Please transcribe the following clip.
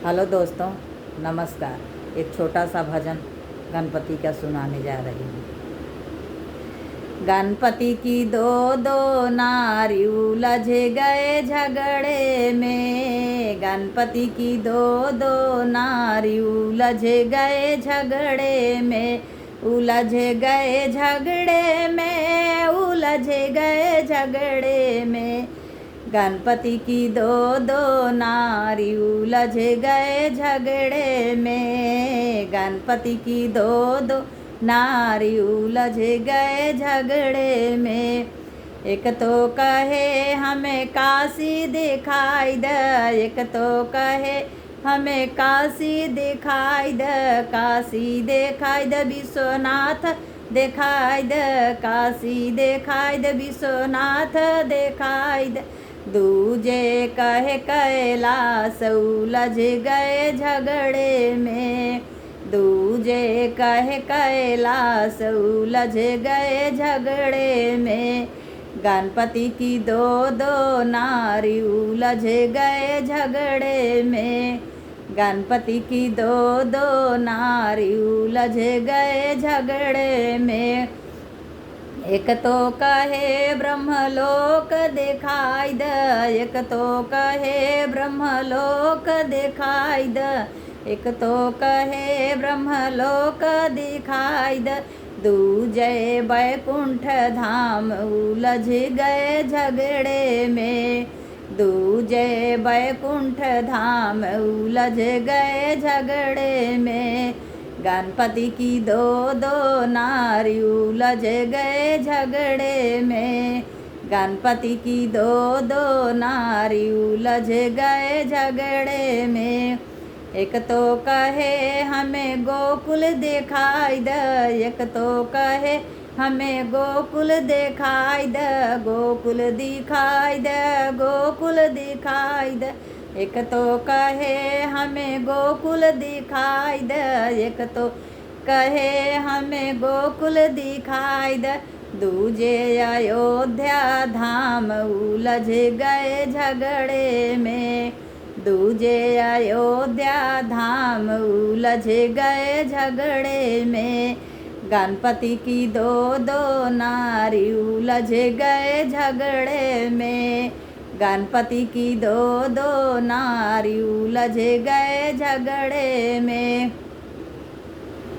Hello दोस्तों, नमस्कार। एक छोटा सा भजन गणपति का सुनाने जा रही हूँ। गणपति की दो दो नारी उलझ गए झगड़े में। गणपति की दो दो नारी उलझ गए झगड़े में। उलझ गए झगड़े में, उलझ गए झगड़े में। गणपति की दो दो नारी उलझ गए झगड़े में। गणपति की दो दो नारी उलझ गए झगड़े में। एक तो कहे हमें काशी दिखाई द, एक तो कहे हमें काशी दिखाई द। काशी दिखाई द विश्वनाथ दिखाई द, काशी दिखाई द विश्वनाथ दिखाई द। दूजे कहे कैलाश उलझ गए झगड़े में। दूजे कहे कैलाश उलझ गए झगड़े में। गणपति की दो दो नारी उलझ गए झगड़े में। गणपति की दो दो नारी उलझ गए झगड़े में। एक तो कहे ब्रह्मलोक दिखाई द, एक तो कहे ब्रह्मलोक दिखाई द, एक तो कहे ब्रह्मलोक दिखाई द। दूजे बैकुंठ धाम उलझ गए झगड़े में। दूजे बैकुंठ धाम उलझ गए झगड़े में। गणपति की दो दो नारी उलझ गए झगड़े में। गणपति की दो दो नारी उलझ गए झगड़े में। एक तो कहे हमें गोकुल दिखाई द, एक तो कहे हमें गोकुल दिखाई द, गोकुल दिखाई द, गोकुल दिखाई द। एक तो कहे हमें गोकुल दिखाई द, एक तो कहे हमें गोकुल दिखाई द। दूजे अयोध्या धाम उलझ गए झगड़े में। दूजे अयोध्या धाम उलझ गए झगड़े में। गणपति की दो दो नारी उलझ गए झगड़े में। गणपति की दो दो नारी उलझ गए झगड़े में।